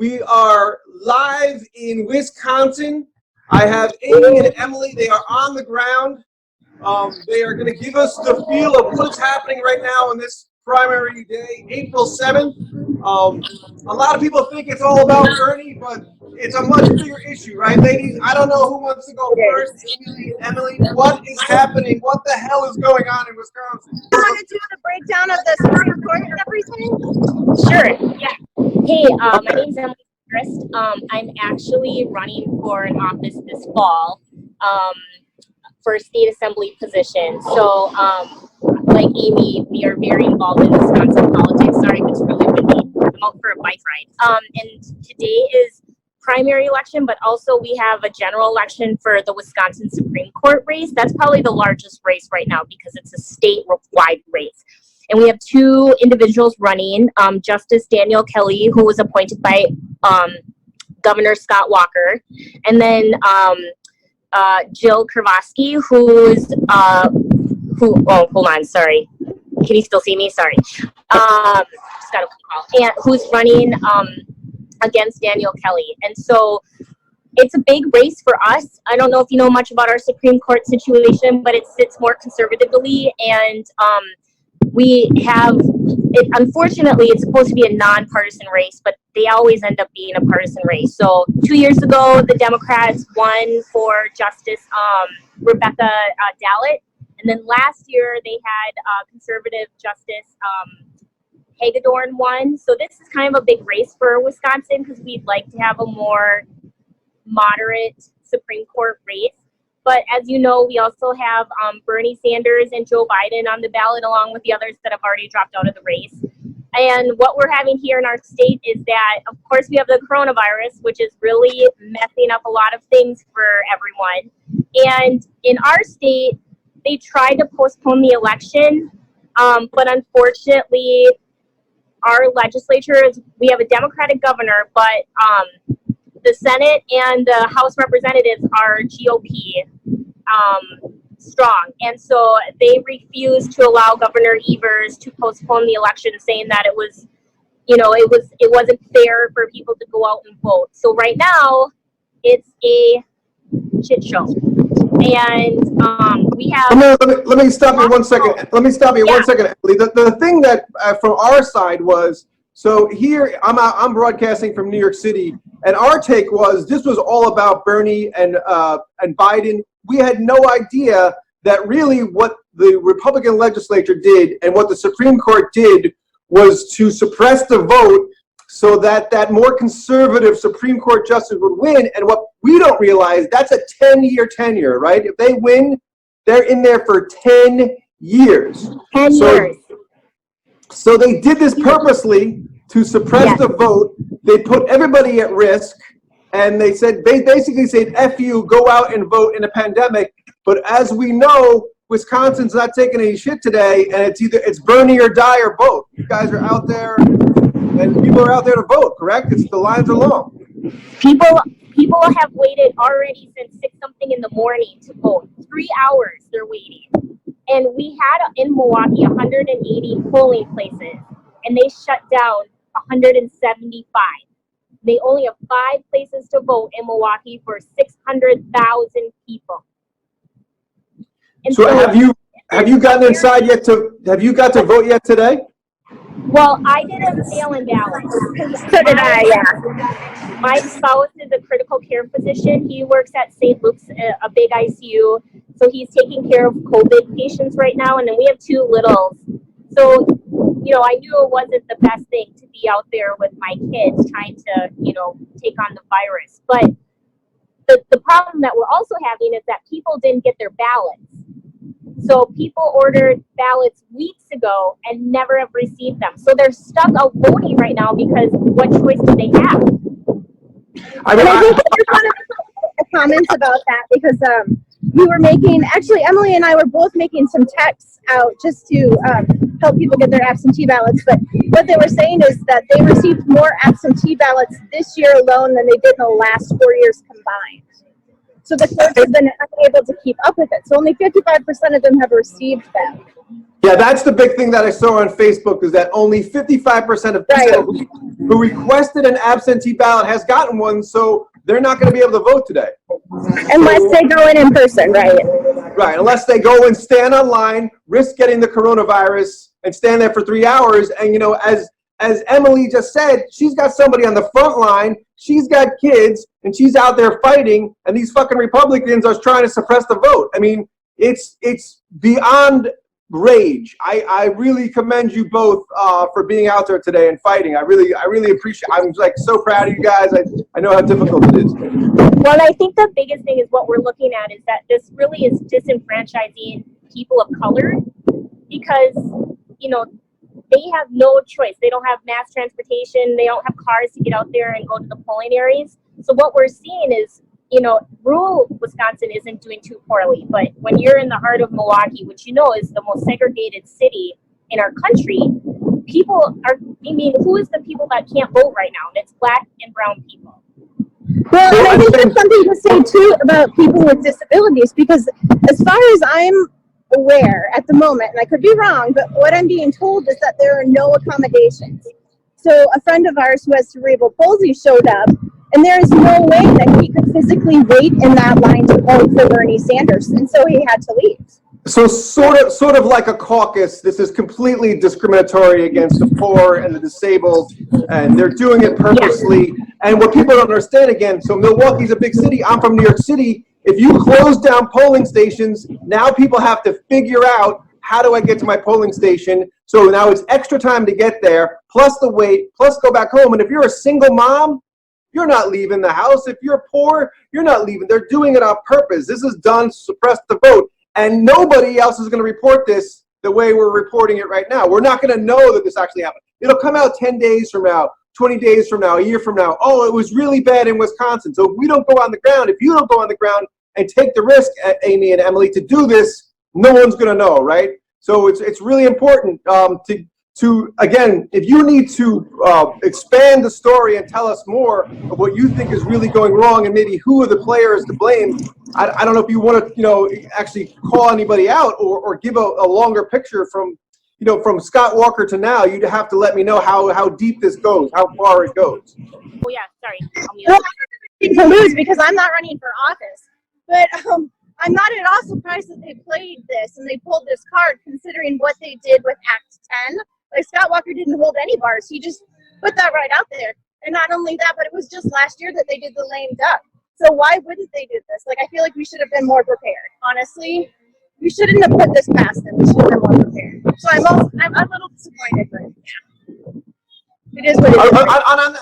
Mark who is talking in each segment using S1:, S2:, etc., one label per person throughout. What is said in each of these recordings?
S1: We are live in Wisconsin. I have Amy and Emily. They are on the ground. They are going to give us the feel of what is happening right now on this primary day, April 7th. A lot of people think it's all about Bernie, but it's a much bigger issue, right, ladies? I don't know who wants to go first. Emily, what is happening? What the hell is going on in Wisconsin?
S2: You want to do the breakdown of the Supreme Court and everything?
S3: Sure, yeah. Hey, my name's Emily. I'm actually running for an office this fall for a state assembly position. So, like Amy, we are very involved in Wisconsin politics. Sorry if it's really windy. I'm out for a bike ride. And today is primary election, but also we have a general election for the Wisconsin Supreme Court race. That's probably the largest race right now because it's a statewide race. And we have two individuals running, Justice Daniel Kelly, who was appointed by Governor Scott Walker, and then Jill Kravoski, oh, hold on, sorry. Can you still see me? Sorry. Just got a call. And who's running against Daniel Kelly. And so it's a big race for us. I don't know if you know much about our Supreme Court situation, but it sits more conservatively, and we have it. Unfortunately, it's supposed to be a nonpartisan race, but they always end up being a partisan race. So 2 years ago, the Democrats won for Justice Rebecca Dallett, and then last year they had conservative Justice Hagedorn won. So this is kind of a big race for Wisconsin because we'd like to have a more moderate Supreme Court race. But as you know, we also have Bernie Sanders and Joe Biden on the ballot, along with the others that have already dropped out of the race. And what we're having here in our state is that, of course, we have the coronavirus, which is really messing up a lot of things for everyone. And in our state, they tried to postpone the election, but unfortunately, our legislature we have a Democratic governor, but the Senate and the House Representatives are GOP strong, and so they refused to allow Governor Evers to postpone the election, saying that it was, it wasn't fair for people to go out and vote. So right now, it's a shit show, and we have.
S1: Let me stop you 1 second. Let me stop you 1 second, Emily. The thing that from our side was. So here, I'm broadcasting from New York City, and our take was this was all about Bernie and Biden. We had no idea that really what the Republican legislature did and what the Supreme Court did was to suppress the vote so that that more conservative Supreme Court justice would win. And what we don't realize, that's a 10-year tenure, right? If they win, they're in there for 10 years.
S3: 10 years.
S1: So they did this purposely to suppress the vote. They put everybody at risk, and they basically said, F you, go out and vote in a pandemic. But as we know, Wisconsin's not taking any shit today, and it's Bernie or die or both. You guys are out there, and people are out there to vote, correct? The lines are long.
S3: People have waited already since 6-something in the morning to vote. 3 hours they're waiting. And we had in Milwaukee 180 polling places, and they shut down 175. They only have 5 places to vote in Milwaukee for 600,000 people. And
S1: so have you gotten inside yet have you got to vote yet today?
S3: Well, I did a mail-in ballot.
S2: So did I, yeah.
S3: My spouse is a critical care physician. He works at St. Luke's, a big ICU. So he's taking care of COVID patients right now. And then we have 2 littles. So, I knew it wasn't the best thing to be out there with my kids trying to, take on the virus. But the problem that we're also having is that people didn't get their ballots. So people ordered ballots weeks ago and never have received them. So they're stuck out voting right now because what choice do they have?
S2: I think I wanted to comments about that because we were Emily and I were both making some texts out just to help people get their absentee ballots. But what they were saying is that they received more absentee ballots this year alone than they did in the last 4 years combined. So the courts have been unable to keep up with it. So only 55% of them have received them.
S1: Yeah, that's the big thing that I saw on Facebook, is that only 55% of people who requested an absentee ballot has gotten one, so they're not going to be able to vote today.
S2: Unless they go in person, right?
S1: Right, unless they go and stand online, risk getting the coronavirus, and stand there for 3 hours. And, you know, as Emily just said, she's got somebody on the front line, she's got kids, and she's out there fighting, and these fucking Republicans are trying to suppress the vote. I mean, it's beyond rage. I really commend you both for being out there today and fighting. I really appreciate. I'm like so proud of you guys. I know how difficult it is.
S3: Well, I think the biggest thing is what we're looking at is that this really is disenfranchising people of color, because, you know, they have no choice. They don't have mass transportation. They don't have cars to get out there and go to the polling areas. So what we're seeing is, you know, rural Wisconsin isn't doing too poorly, but when you're in the heart of Milwaukee, which you know is the most segregated city in our country, people are, I mean, who is the people that can't vote right now? And it's Black and brown people.
S2: Well, and I think there's something to say too about people with disabilities, because as far as I'm aware at the moment, and I could be wrong, but what I'm being told is that there are no accommodations. So a friend of ours who has cerebral palsy showed up, and there is no way that he could physically wait in that line to vote for Bernie Sanders, and so he had to leave.
S1: So sort of like a caucus, this is completely discriminatory against the poor and the disabled, and they're doing it purposely. And what people don't understand, again, so Milwaukee's a big city. I'm from New York City. If you close down polling stations, now people have to figure out, how do I get to my polling station? So now it's extra time to get there, plus the wait, plus go back home. And if you're a single mom, you're not leaving the house. If you're poor, you're not leaving. They're doing it on purpose. This is done to suppress the vote. And nobody else is going to report this the way we're reporting it right now. We're not going to know that this actually happened. It'll come out 10 days from now, 20 days from now, a year from now. Oh, it was really bad in Wisconsin. So if we don't go on the ground, if you don't go on the ground and take the risk, Amy and Emily, to do this, no one's going to know, right? So it's really important to again, if you need to expand the story and tell us more of what you think is really going wrong, and maybe who are the players to blame. I don't know if you want to, you know, actually call anybody out, or give a longer picture from, you know, from Scott Walker to now. You'd have to let me know how deep this goes, how far it goes.
S3: Oh yeah, sorry.
S2: Well, I to lose because I'm not running for office, but I'm not at all surprised that they played this and they pulled this card, considering what they did with Act 10. Like, Scott Walker didn't hold any bars. He just put that right out there. And not only that, but it was just last year that they did the lame duck. So why wouldn't they do this? Like, I feel like we should have been more prepared. Honestly, we shouldn't have put this past them. We should have been more prepared. So I'm a little disappointed, but yeah. It is what it is.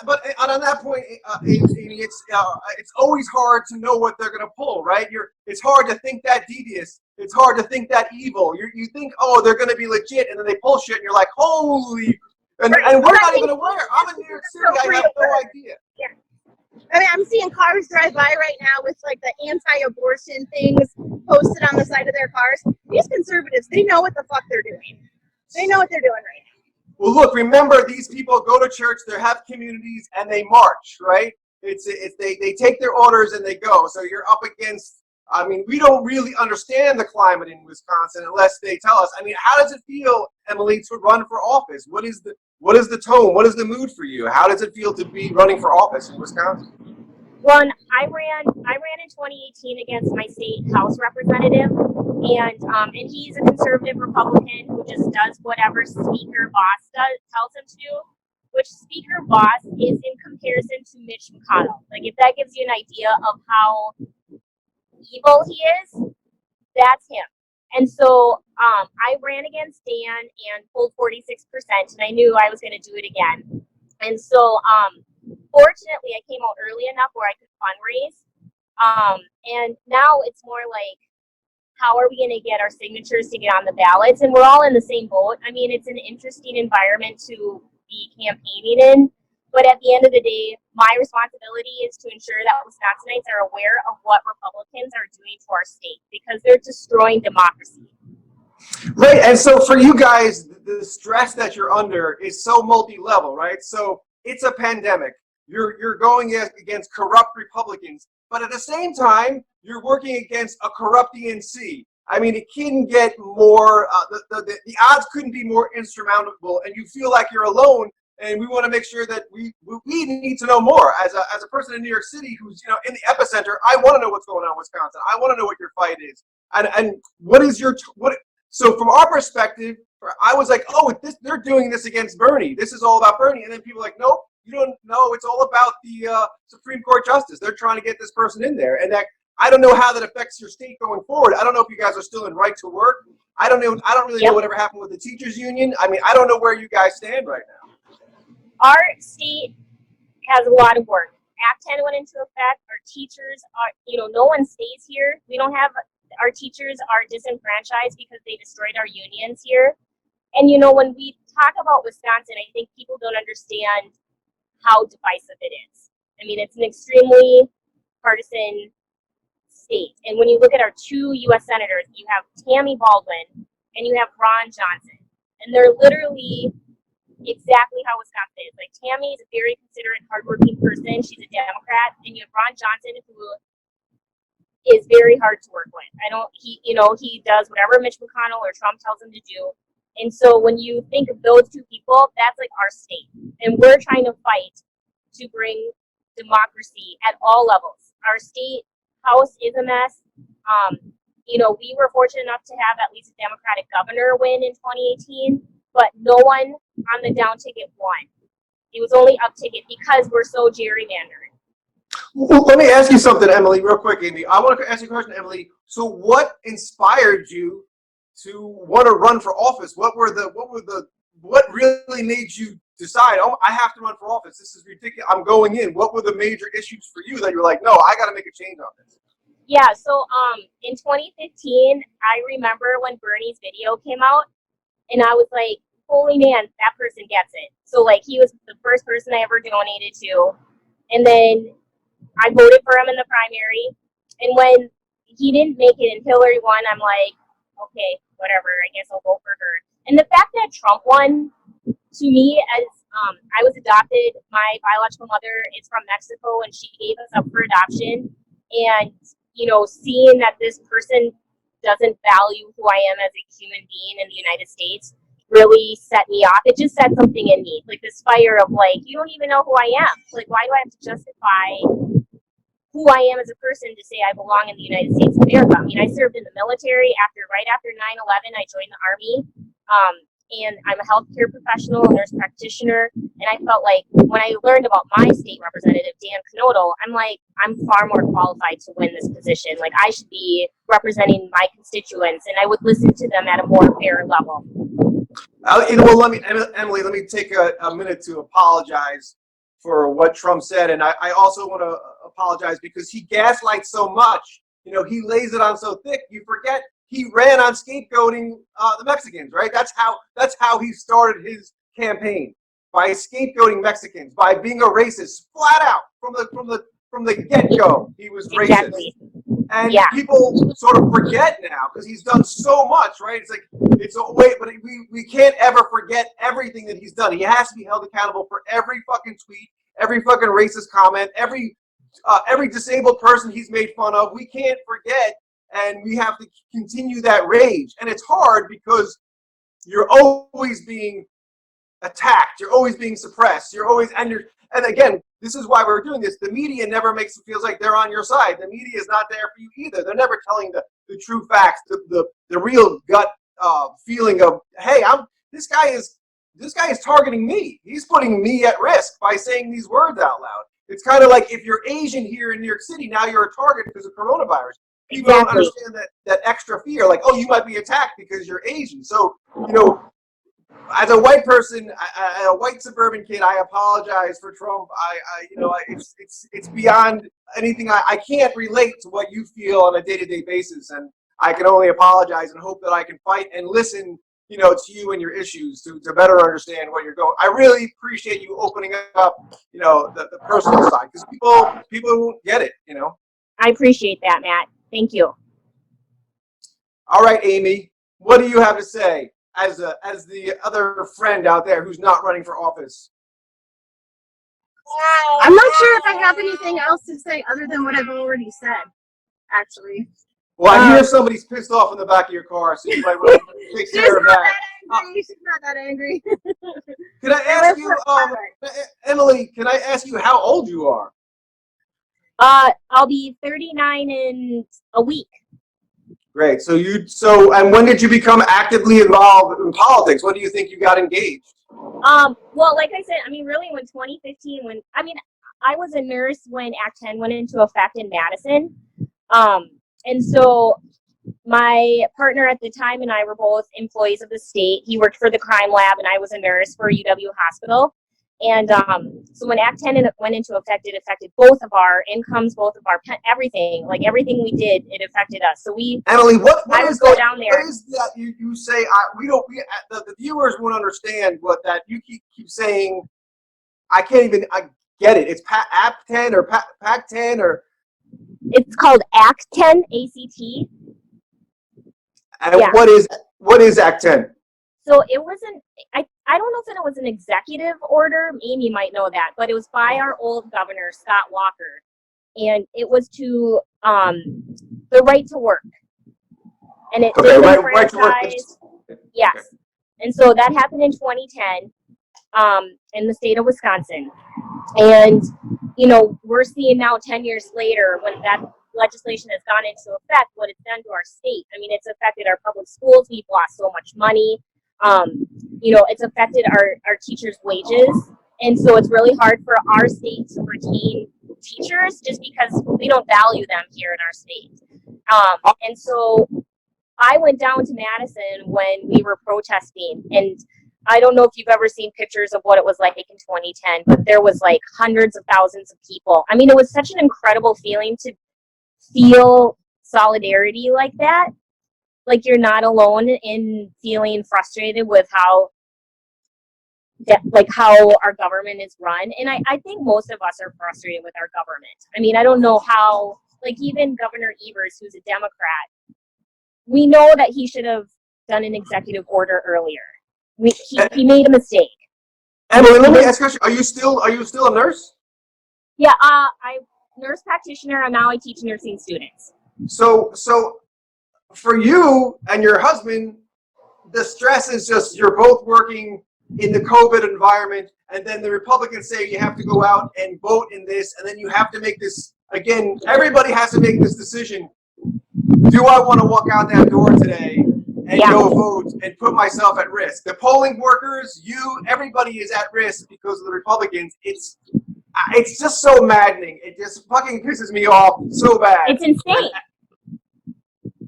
S1: But on that point, Amy, it's always hard to know what they're going to pull, right? It's hard to think that devious. It's hard to think that evil. You think, oh, they're going to be legit, and then they pull shit, and you're like, holy, and we're not even aware. I'm in New York City. I have no idea.
S2: Yeah. I mean, I'm seeing cars drive by right now with like the anti-abortion things posted on the side of their cars. These conservatives, they know what the fuck they're doing. They know what they're doing right now.
S1: Well, look, remember, these people go to church, they have communities, and they march, right? They take their orders and they go. So you're up against, I mean, we don't really understand the climate in Wisconsin unless they tell us. I mean, how does it feel, Emily, to run for office? What is the tone? What is the mood for you? How does it feel to be running for office in Wisconsin?
S3: Well, I ran in 2018 against my state House representative, and he's a conservative Republican who just does whatever Speaker Boss tells him to do, which Speaker Boss is in comparison to Mitch McConnell. Like, if that gives you an idea of how evil he is, that's him. And so I ran against Dan and pulled 46%, and I knew I was going to do it again. And so fortunately, I came out early enough where I could fundraise. And now it's more like, how are we going to get our signatures to get on the ballots? And we're all in the same boat. I mean, it's an interesting environment to be campaigning in. But at the end of the day, my responsibility is to ensure that Wisconsinites are aware of what Republicans are doing to our state, because they're destroying democracy.
S1: Right, and so for you guys, the stress that you're under is so multi-level, right? So it's a pandemic. You're going against corrupt Republicans, but at the same time, you're working against a corrupt DNC. I mean, it couldn't get more, the odds couldn't be more insurmountable, and you feel like you're alone. And we want to make sure that we need to know more. As a person in New York City who's, you know, in the epicenter, I want to know what's going on in Wisconsin. I want to know what your fight is, and what is your what. So from our perspective, I was like, oh, they're doing this against Bernie. This is all about Bernie. And then people are like, nope, you don't know. It's all about the Supreme Court justice. They're trying to get this person in there, and that I don't know how that affects your state going forward. I don't know if you guys are still in right to work. I don't know. I don't really know whatever happened with the teachers union. I mean, I don't know where you guys stand right now.
S3: Our state has a lot of work. Act 10 went into effect. Our teachers are, you know, no one stays here. We don't have, our teachers are disenfranchised because they destroyed our unions here. And, you know, when we talk about Wisconsin, I think people don't understand how divisive it is. I mean, it's an extremely partisan state. And when you look at our two U.S. senators, you have Tammy Baldwin and you have Ron Johnson. And they're literally exactly how Wisconsin is. Like, Tammy is a very considerate, hardworking person. She's a Democrat, and you have Ron Johnson, who is very hard to work with. He does whatever Mitch McConnell or Trump tells him to do. And so when you think of those two people, that's like our state, and we're trying to fight to bring democracy at all levels. Our state house is a mess. We were fortunate enough to have at least a Democratic governor win in 2018, but no one on the down ticket won. It was only up ticket because we're so gerrymandered.
S1: Well, let me ask you something, Emily, real quick, Amy. I want to ask you a question, Emily. So what inspired you to want to run for office? What really made you decide, oh, I have to run for office? This is ridiculous. I'm going in. What were the major issues for you that you're like, no, I got to make a change on this?
S3: Yeah, so in 2015, I remember when Bernie's video came out, and I was like, holy man, that person gets it. So, like, he was the first person I ever donated to. And then I voted for him in the primary. And when he didn't make it and Hillary won, I'm like, okay, whatever, I guess I'll vote for her. And the fact that Trump won, to me, as I was adopted, my biological mother is from Mexico, and she gave us up for adoption. And, seeing that this person doesn't value who I am as a human being in the United States really set me off. It just set something in me, like this fire of like, you don't even know who I am. Like, why do I have to justify who I am as a person to say I belong in the United States of America? I mean, I served in the military right after 9/11. I joined the Army, and I'm a healthcare professional, a nurse practitioner, and I felt like when I learned about my state representative, Dan Knodel, I'm like, I'm far more qualified to win this position. Like, I should be representing my constituents, and I would listen to them at a more fair level.
S1: Emily, let me take a minute to apologize for what Trump said, and I also want to apologize because he gaslights so much. He lays it on so thick. You forget he ran on scapegoating the Mexicans, right? That's how he started his campaign, by scapegoating Mexicans, by being a racist, flat out from the get-go. He was racist.
S3: Exactly.
S1: And people sort of forget now because he's done so much, right? But we can't ever forget everything that he's done. He has to be held accountable for every fucking tweet, every fucking racist comment, every disabled person he's made fun of. We can't forget, and we have to continue that rage. And it's hard because you're always being attacked, you're always being suppressed, and again, this is why we're doing this. The media never feels like they're on your side. The media is not there for you either. They're never telling the true facts, the real gut feeling of, hey, this guy is targeting me. He's putting me at risk by saying these words out loud. It's kind of like if you're Asian here in New York City, now you're a target because of coronavirus. People don't understand that extra fear, like, oh, you might be attacked because you're Asian. So, as a white person, a white suburban kid, I apologize for Trump. It's beyond anything. I can't relate to what you feel on a day-to-day basis, and I can only apologize and hope that I can fight and listen, to you and your issues to better understand what you're going. I really appreciate you opening up, the personal side, because people won't get it,
S3: I appreciate that, Matt. Thank you.
S1: All right, Amy, what do you have to say as the other friend out there who's not running for office?
S2: I'm not sure if I have anything else to say other than what I've already said, actually.
S1: Well, I hear somebody's pissed off in the back of your car, so you might want to take care of that.
S2: She's not that angry.
S1: Can I ask you, Emily, can I ask you how old you are?
S3: I'll be 39 in a week.
S1: Great. And when did you become actively involved in politics? When do you think you got engaged?
S3: Well, like I said, I mean, really, when 2015, I was a nurse when Act 10 went into effect in Madison. And so my partner at the time and I were both employees of the state. He worked for the crime lab and I was a nurse for UW Hospital. And so when Act 10 went into effect, it affected both of our incomes, both of our everything. Like everything we did, it affected us. So
S1: Emily, what
S3: I would go down there.
S1: What is that you say? The viewers won't understand what that you keep saying. I get it. It's Act 10 or Pac 10 or.
S3: It's called Act 10, ACT.
S1: And yeah. What is Act 10?
S3: So it wasn't, I don't know if it was an executive order. Amy might know that, but it was by our old governor, Scott Walker. And it was to the right to work. And it
S1: right to work.
S3: Yes. And so that happened in 2010 in the state of Wisconsin. And, you know, we're seeing now 10 years later when that legislation has gone into effect, what it's done to our state. I mean, it's affected our public schools. We've lost so much money. You know, it's affected our teachers' wages. And so it's really hard for our state to retain teachers just because we don't value them here in our state. And so I went down to Madison when we were protesting, and I don't know if you've ever seen pictures of what it was like in 2010, but there was like hundreds of thousands of people. I mean, it was such an incredible feeling to feel solidarity like that. Like you're not alone in feeling frustrated with how our government is run. And I think most of us are frustrated with our government. I mean, I don't know how, like even Governor Evers, who's a Democrat, we know that he should have done an executive order earlier. He made a mistake.
S1: Emily, let me ask you a question. Are you still a nurse?
S3: Yeah, I'm nurse practitioner, and now I teach nursing students.
S1: So for you and your husband, the stress is just you're both working in the COVID environment, and then the Republicans say you have to go out and vote in this, and then you have to make this, again, everybody has to make this decision. Do I want to walk out that door today and go vote and put myself at risk? The polling workers, everybody is at risk because of the Republicans. It's just so maddening. It just fucking pisses me off so bad.
S3: It's insane.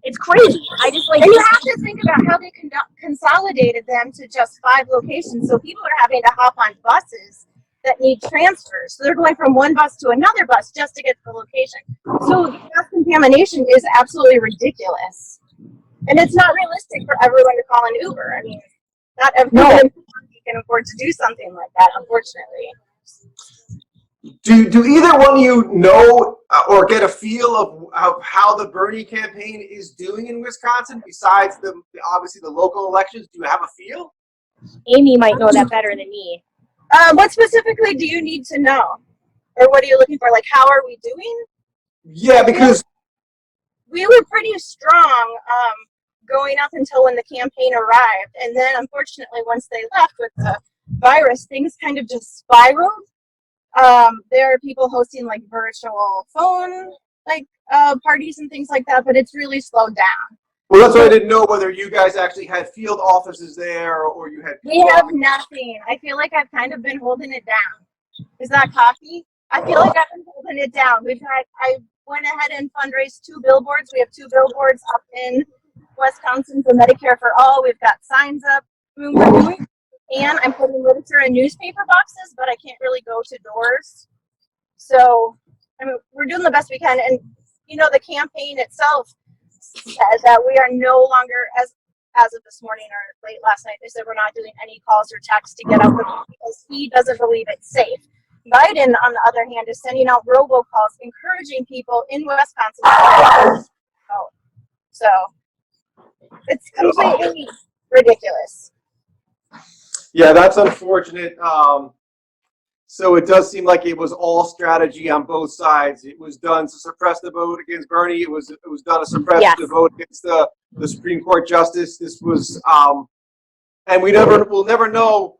S3: It's crazy.
S2: And you have to think about how they consolidated them to just 5 locations. So people are having to hop on buses that need transfers. So they're going from one bus to another bus just to get to the location. So the gas contamination is absolutely ridiculous. And it's not realistic for everyone to call an Uber. I mean, not everyone can afford to do something like that, unfortunately.
S1: Do either one of you know or get a feel of how the Bernie campaign is doing in Wisconsin besides obviously the local elections? Do you have a feel?
S3: Amy might know that better than me.
S2: What specifically do you need to know? Or what are you looking for? Like, how are we doing?
S1: Yeah, because
S2: we were pretty strong going up until when the campaign arrived. And then, unfortunately, once they left with the virus, things kind of just spiraled. There are people hosting like virtual phone parties and things like that, but it's really slowed down.
S1: Well, that's why I didn't know whether you guys actually had field offices there or you had.
S2: We have nothing. I feel like I've kind of been holding it down. Is that coffee? I feel like I've been holding it down. I went ahead and fundraised 2 billboards. We have 2 billboards up in Wisconsin for Medicare for All. We've got signs up. We're doing. And I'm putting literature in newspaper boxes, but I can't really go to doors. So, I mean, we're doing the best we can. And, you know, the campaign itself says that we are no longer, as of this morning or late last night, they said we're not doing any calls or texts to get out because he doesn't believe it's safe. Biden, on the other hand, is sending out robocalls, encouraging people in Wisconsin to vote. So, it's completely ridiculous.
S1: Yeah, that's unfortunate. So it does seem like it was all strategy on both sides. It was done to suppress the vote against Bernie. It was done to suppress the vote against the Supreme Court justice. This was, and we'll never know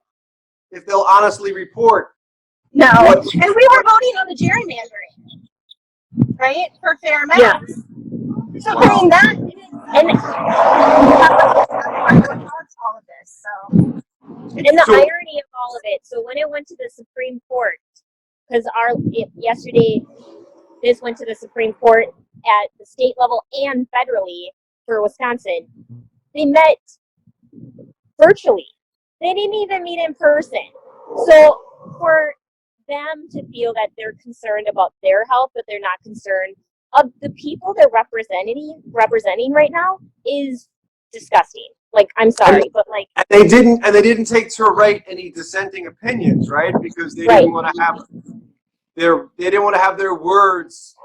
S1: if they'll honestly report.
S2: No, and we were voting on the gerrymandering, right, for fair maps.
S3: Yeah.
S2: So I mean that, and all of this. So,
S3: and the irony of all of it. So when it went to the Supreme Court, because yesterday this went to the Supreme Court at the state level and federally for Wisconsin, they met virtually. They didn't even meet in person. So for them to feel that they're concerned about their health, but they're not concerned of the people they're representing right now is disgusting. Like, I'm sorry, but like,
S1: and they didn't take to write any dissenting opinions, right? Because they didn't want to have their words,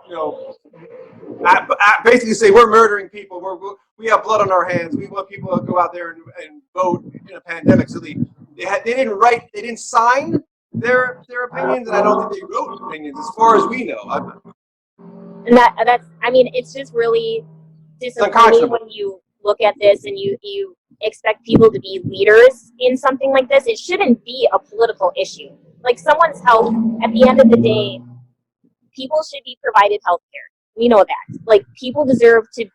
S1: basically say we're murdering people, we have blood on our hands, we want people to go out there and vote in a pandemic. So they didn't sign their opinions, and I don't think they wrote opinions, as far as we know.
S3: And that's, I mean, it's just really disappointing when you look at this and you expect people to be leaders in something like this. It shouldn't be a political issue. Like, someone's health, at the end of the day, people should be provided health care. We know that. Like, people deserve to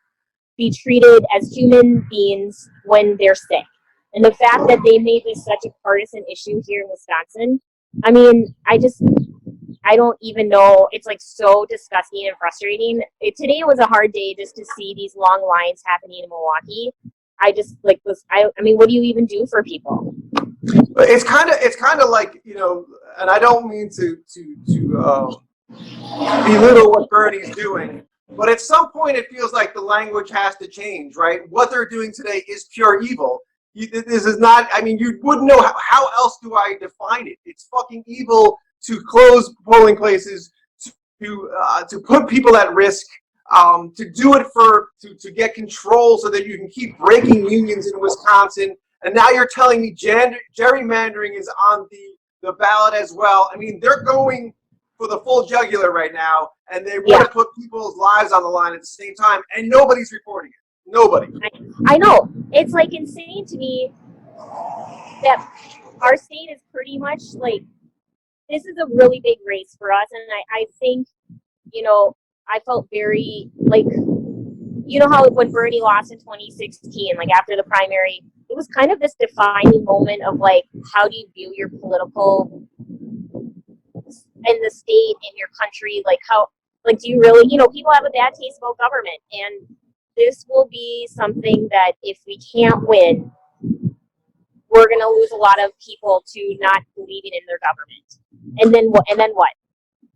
S3: be treated as human beings when they're sick. And the fact that they made this such a partisan issue here in Wisconsin, I mean, I don't even know. It's like so disgusting and frustrating. Today was a hard day just to see these long lines happening in Milwaukee. I just I mean, what do you even do for people?
S1: It's kind of like, and I don't mean to belittle what Bernie's doing, but at some point it feels like the language has to change, right? What they're doing today is pure evil. This is not, I mean, you wouldn't know how else do I define it. It's fucking evil to close polling places, to put people at risk, to do it to get control so that you can keep breaking unions in Wisconsin. And now you're telling me gerrymandering is on the ballot as well. I mean, they're going for the full jugular right now, and they want to put people's lives on the line at the same time, and nobody's reporting it. Nobody.
S3: I know. It's like insane to me that our state is pretty much like, this is a really big race for us. And I think, I felt very like, how when Bernie lost in 2016, like after the primary, it was kind of this defining moment of like, how do you view your political in the state, in your country? Like, how, like, do you really, people have a bad taste about government, and this will be something that if we can't win, we're going to lose a lot of people to not believing in their government. And then what?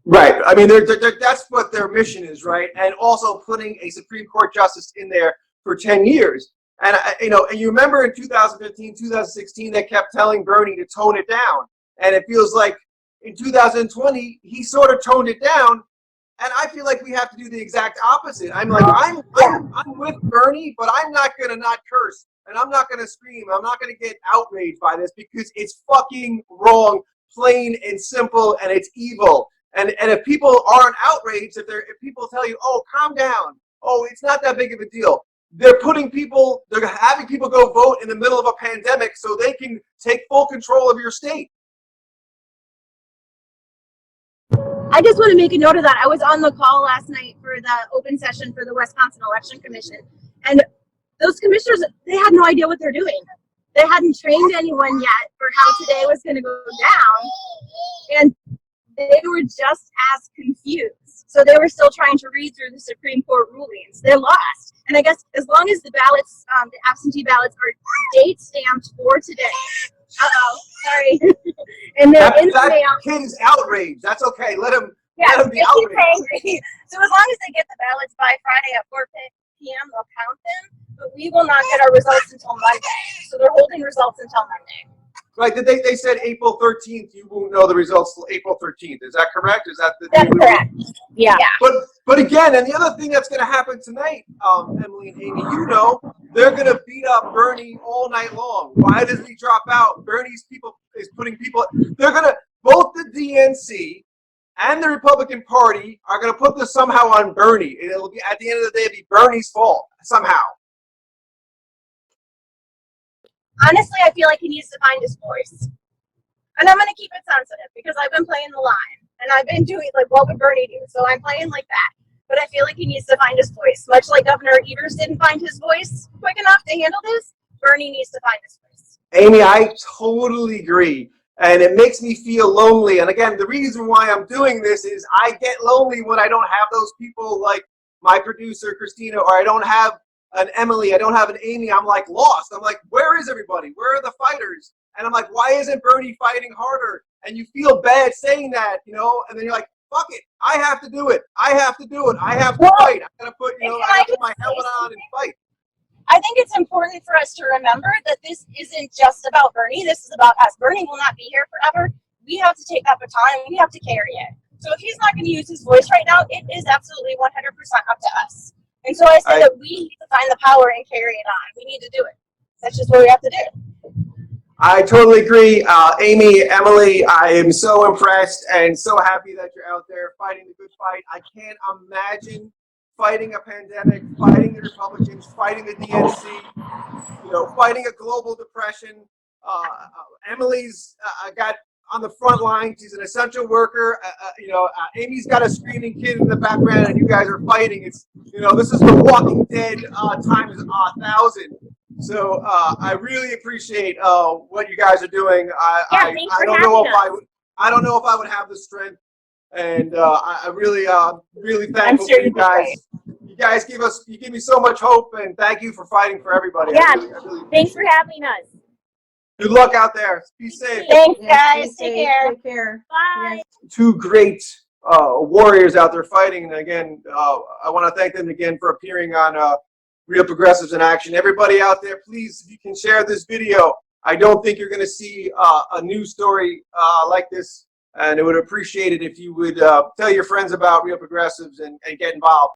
S1: Right. I mean, that's what their mission is, right? And also putting a Supreme Court justice in there for 10 years. And, and you remember in 2015, 2016, they kept telling Bernie to tone it down. And it feels like in 2020, he sort of toned it down. And I feel like we have to do the exact opposite. I'm like, I'm with Bernie, but I'm not going to not curse. And I'm not going to scream. I'm not going to get outraged by this because it's fucking wrong, plain and simple, and it's evil. And if people aren't outraged, if people tell you, oh, calm down, oh, it's not that big of a deal, they're having people go vote in the middle of a pandemic so they can take full control of your state.
S2: I just want to make a note of that. I was on the call last night for the open session for the Wisconsin Election Commission, and those commissioners, they had no idea what they're doing. They hadn't trained anyone yet for how today was going to go down, and they were just as confused. So they were still trying to read through the Supreme Court rulings. They're lost. And I guess as long as the ballots, the absentee ballots are date stamped for today. Sorry. And they're in the mail.
S1: That kid is outraged. That's okay. Let him be outraged.
S2: Angry. So as long as they get the ballots by Friday at 4 p.m., they'll count them. But we will not get our results until Monday. So they're holding results until Monday.
S1: Right. They said April 13th. You won't know the results till April 13th. Is that correct? Is that
S3: that's correct? Yeah.
S1: But again, and the other thing that's going to happen tonight, Emily and Amy, they're going to beat up Bernie all night long. Why does he drop out? Bernie's people is putting people. both the DNC and the Republican Party are going to put this somehow on Bernie. It'll be, at the end of the day, be Bernie's fault somehow.
S2: Honestly, I feel like he needs to find his voice. And I'm going to keep it sensitive because I've been playing the line. And I've been doing, like, what would Bernie do? So I'm playing like that. But I feel like he needs to find his voice. Much like Governor Evers didn't find his voice quick enough to handle this, Bernie needs to find his voice.
S1: Amy, I totally agree. And it makes me feel lonely. And again, the reason why I'm doing this is I get lonely when I don't have those people like my producer, Christina, or I don't have an Emily, I don't have an Amy. I'm like lost. I'm like, where is everybody? Where are the fighters? And I'm like, why isn't Bernie fighting harder? And you feel bad saying that, you know, and then you're like, fuck it. I have to do it. I have to do it. I have to fight. I gotta put, you know, I gotta put my helmet on and fight.
S2: I think it's important for us to remember that this isn't just about Bernie. This is about us. Bernie will not be here forever. We have to take that baton and we have to carry it. So if he's not going to use his voice right now, it is absolutely 100% up to us. And so I say that we need to find the power and carry it on. We need to do it. That's just what we have to do.
S1: I totally agree. Amy, Emily, I am so impressed and so happy that you're out there fighting the good fight. I can't imagine fighting a pandemic, fighting the Republicans, fighting the DNC, you know, fighting a global depression. Emily's got on the front line. She's an essential worker. You know, Amy's got a screaming kid in the background, and you guys are fighting. It's, you know, this is the Walking Dead times 1,000. So I really appreciate what you guys are doing. I don't know if I don't know if I would have the strength, and I really really thankful for you guys. You guys give me so much hope, and thank you for fighting for everybody.
S3: Yeah,
S1: I really
S3: thanks for having us.
S1: Good luck out there. Be safe.
S2: Thanks, guys. Take care.
S4: Take care.
S3: Bye.
S1: Two great warriors out there fighting. And again, I want to thank them again for appearing on Real Progressives in Action. Everybody out there, please, if you can share this video. I don't think you're going to see a news story like this, and I would appreciate it if you would tell your friends about Real Progressives and get involved.